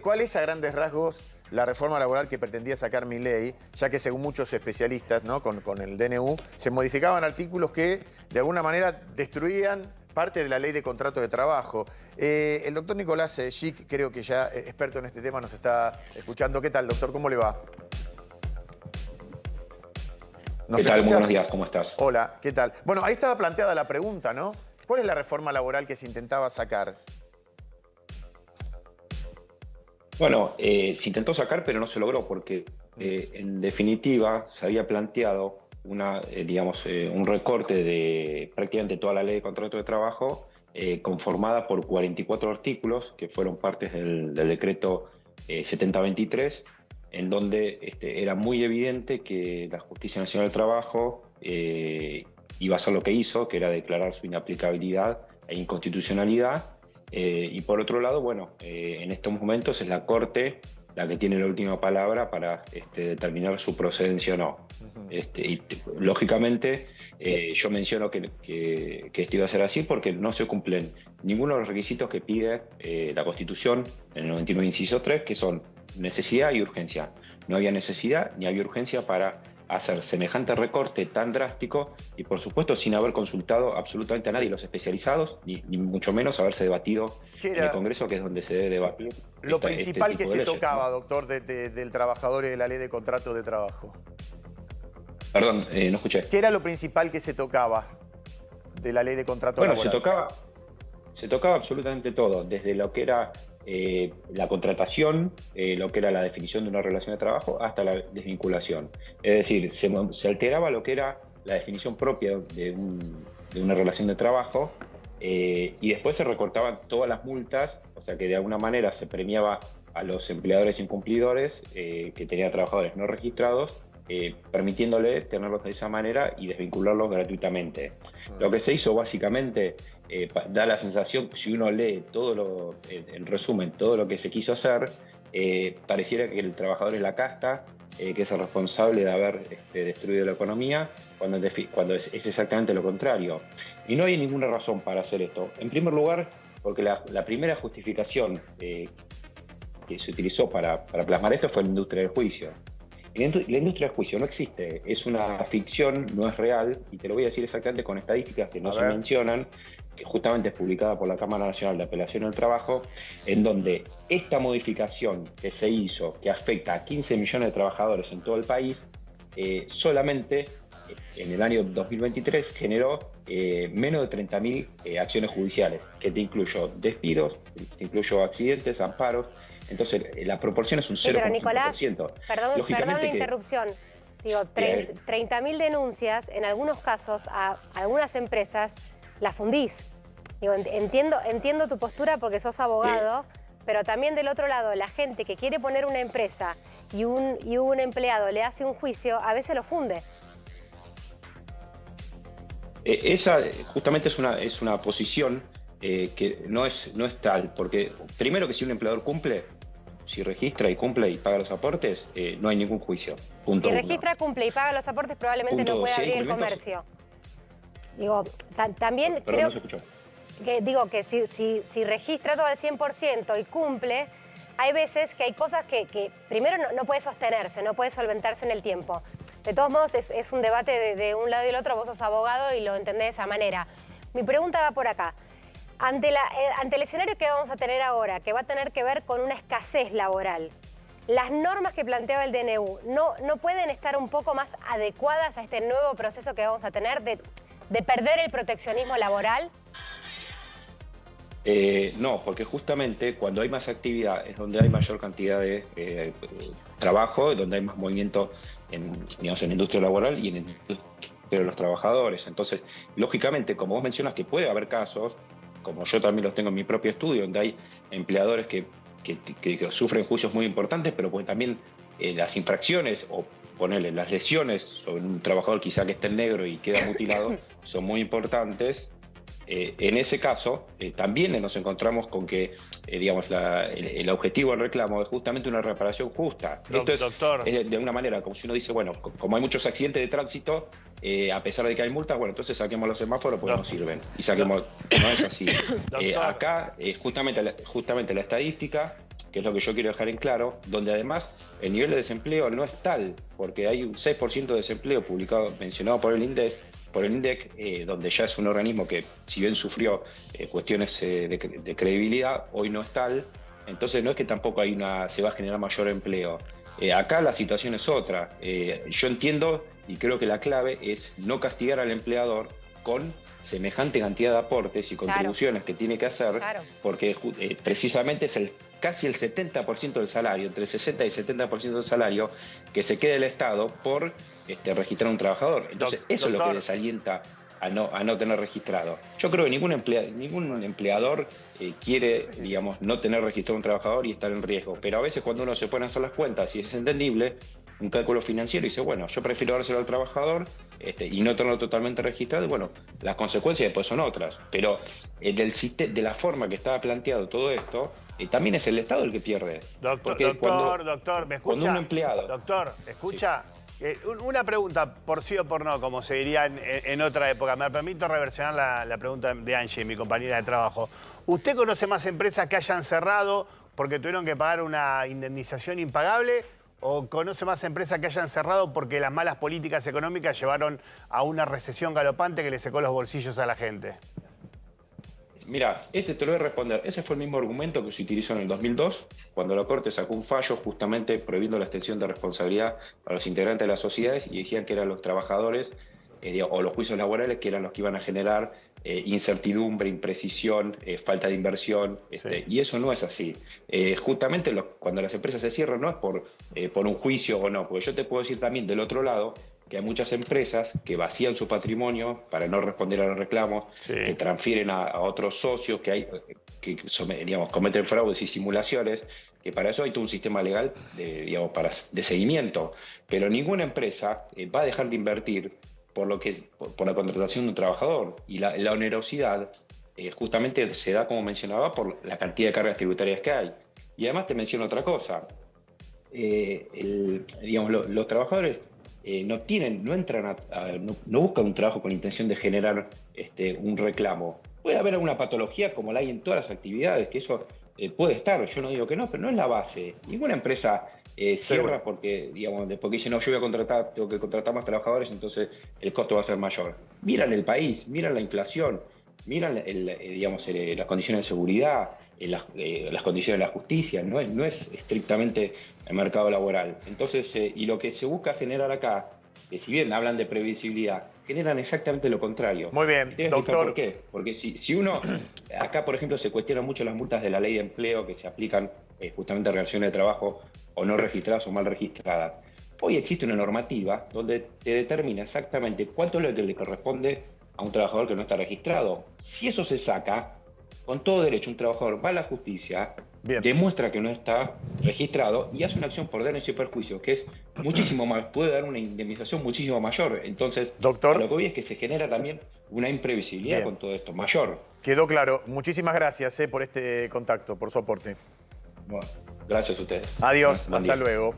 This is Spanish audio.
¿cuál es a grandes rasgos la reforma laboral que pretendía sacar Milei? Ya que según muchos especialistas, ¿no?, con el DNU, se modificaban artículos que de alguna manera destruían parte de la ley de contrato de trabajo. El doctor Nicolás Schick, creo que ya experto en este tema, nos está escuchando. ¿Qué tal, doctor? ¿Cómo le va? ¿Qué tal? Muy buenos días, ¿cómo estás? Hola, ¿qué tal? Bueno, ahí estaba planteada la pregunta, ¿no? ¿Cuál es la reforma laboral que se intentaba sacar? Bueno, se intentó sacar, pero no se logró, porque en definitiva se había planteado un recorte de prácticamente toda la ley de contrato de trabajo, conformada por 44 artículos que fueron partes del decreto 7023, en donde era muy evidente que la Justicia Nacional del Trabajo iba a hacer lo que hizo, que era declarar su inaplicabilidad e inconstitucionalidad. Y por otro lado, bueno, en estos momentos es la Corte la que tiene la última palabra para determinar su procedencia o no. Lógicamente, yo menciono que esto iba a ser así porque no se cumplen ninguno de los requisitos que pide la Constitución en el 99, inciso 3, que son necesidad y urgencia. No había necesidad ni había urgencia para hacer semejante recorte tan drástico y, por supuesto, sin haber consultado absolutamente a nadie, los especializados, ni mucho menos haberse debatido en el Congreso, que es donde se debe debatir. Lo principal que se tocaba, doctor, del trabajador y de la ley de contrato de trabajo. Perdón, no escuché. ¿Qué era lo principal que se tocaba de la ley de contrato laboral? Bueno, se tocaba absolutamente todo, desde lo que era la contratación, lo que era la definición de una relación de trabajo, hasta la desvinculación. Es decir, se alteraba lo que era la definición propia de una relación de trabajo, y después se recortaban todas las multas, o sea que de alguna manera se premiaba a los empleadores incumplidores que tenían trabajadores no registrados, permitiéndole tenerlos de esa manera y desvincularlos gratuitamente. Lo que se hizo básicamente da la sensación, si uno lee en resumen, todo lo que se quiso hacer, pareciera que el trabajador es la casta, que es el responsable de haber destruido la economía, cuando es exactamente lo contrario. Y no hay ninguna razón para hacer esto. En primer lugar, porque la primera justificación que se utilizó para plasmar esto fue la industria del juicio. La industria del juicio no existe, es una ficción, no es real, y te lo voy a decir exactamente con estadísticas que no se mencionan, que justamente es publicada por la Cámara Nacional de Apelación al Trabajo, en donde esta modificación que se hizo, que afecta a 15 millones de trabajadores en todo el país, solamente en el año 2023 generó menos de 30.000 acciones judiciales, que te incluyó despidos, te incluyó accidentes, amparos. Entonces, la proporción es un 0,5%. Sí, pero Nicolás, perdón la interrupción. Digo, 30.000 denuncias, en algunos casos, a algunas empresas las fundís. Digo, entiendo tu postura porque sos abogado, pero también del otro lado, la gente que quiere poner una empresa y un empleado le hace un juicio, a veces lo funde. Esa justamente es una posición que no es tal, porque primero que si un empleador cumple, si registra y cumple y paga los aportes, no hay ningún juicio. Punto si registra, cumple y paga los aportes, probablemente no pueda abrir el comercio. Digo, también creo que si registra todo al 100% y cumple, hay veces que hay cosas que primero no puede sostenerse, no puede solventarse en el tiempo. De todos modos, es un debate de un lado y del otro, vos sos abogado y lo entendés de esa manera. Mi pregunta va por acá. Ante el escenario que vamos a tener ahora, que va a tener que ver con una escasez laboral, ¿las normas que planteaba el DNU no pueden estar un poco más adecuadas a este nuevo proceso que vamos a tener de perder el proteccionismo laboral? No, porque justamente cuando hay más actividad es donde hay mayor cantidad de trabajo, donde hay más movimiento en la industria laboral y en la industria de los trabajadores. Entonces, lógicamente, como vos mencionas que puede haber casos, como yo también los tengo en mi propio estudio, donde hay empleadores que sufren juicios muy importantes, pero pues también las infracciones o ponerle las lesiones sobre un trabajador quizá que esté en negro y queda mutilado son muy importantes. En ese caso, también nos encontramos con que el objetivo del reclamo es justamente una reparación justa. Esto es de alguna manera, como si uno dice, bueno, como hay muchos accidentes de tránsito, a pesar de que hay multas, bueno, entonces saquemos los semáforos porque no sirven. Y saquemos, no es así. Acá, justamente la estadística que es lo que yo quiero dejar en claro, donde además el nivel de desempleo no es tal, porque hay un 6% de desempleo publicado, mencionado por el INDEC, donde ya es un organismo que, si bien sufrió cuestiones de credibilidad, hoy no es tal. Entonces no es que tampoco se va a generar mayor empleo. Acá la situación es otra. Yo entiendo y creo que la clave es no castigar al empleador con semejante cantidad de aportes y contribuciones que tiene que hacer, porque precisamente es casi el 70% del salario, entre el 60 y 70% del salario, que se queda el Estado por registrar a un trabajador. Entonces eso es lo que desalienta a no tener registrado. Yo creo que ningún empleador quiere, digamos, no tener registrado un trabajador y estar en riesgo. Pero a veces cuando uno se pone a hacer las cuentas y es entendible, un cálculo financiero, y dice, bueno, yo prefiero dárselo al trabajador y no tenerlo totalmente registrado, y bueno, las consecuencias después son otras. Pero de la forma que estaba planteado todo esto, también es el Estado el que pierde. Doctor, ¿me escucha? Cuando un empleado... Doctor, ¿escucha? Sí. Una pregunta, por sí o por no, como se diría en otra época. Me permito reversionar la pregunta de Angie, mi compañera de trabajo. ¿Usted conoce más empresas que hayan cerrado porque tuvieron que pagar una indemnización impagable? ¿O conoce más empresas que hayan cerrado porque las malas políticas económicas llevaron a una recesión galopante que le secó los bolsillos a la gente? Mira, te lo voy a responder. Ese fue el mismo argumento que se utilizó en el 2002, cuando la Corte sacó un fallo justamente prohibiendo la extensión de responsabilidad a los integrantes de las sociedades y decían que eran los trabajadores o los juicios laborales que eran los que iban a generar incertidumbre, imprecisión, falta de inversión, y eso no es así. Justamente cuando las empresas se cierran no es por un juicio o no, porque yo te puedo decir también del otro lado que hay muchas empresas que vacían su patrimonio para no responder a los reclamos, que transfieren a otros socios, que digamos, cometen fraudes y simulaciones, que para eso hay todo un sistema legal de seguimiento. Pero ninguna empresa va a dejar de invertir por la contratación de un trabajador. Y la onerosidad justamente se da, como mencionaba, por la cantidad de cargas tributarias que hay. Y además te menciono otra cosa. Los trabajadores no buscan un trabajo con intención de generar un reclamo. Puede haber alguna patología como la hay en todas las actividades, que eso puede estar, yo no digo que no, pero no es la base. Ninguna empresa cierra porque dice, no, yo voy a tengo que contratar más trabajadores, entonces el costo va a ser mayor. Miran el país, miran la inflación, miran las condiciones de seguridad, las condiciones de la justicia, no es estrictamente el mercado laboral. Entonces, y lo que se busca generar acá, que si bien hablan de previsibilidad, generan exactamente lo contrario. Muy bien, doctor. ¿Por qué? Porque si uno, acá por ejemplo se cuestionan mucho las multas de la ley de empleo que se aplican justamente a relaciones de trabajo o no registradas o mal registradas. Hoy existe una normativa donde te determina exactamente cuánto es lo que le corresponde a un trabajador que no está registrado. Si eso se saca, con todo derecho un trabajador va a la justicia, demuestra que no está registrado y hace una acción por daños y perjuicios que es muchísimo más, puede dar una indemnización muchísimo mayor. Entonces, doctor, lo que voy es que se genera también una imprevisibilidad con todo esto, mayor. Quedó claro. Muchísimas gracias por este contacto, por su aporte. Bueno, gracias a ustedes. Adiós, hasta luego.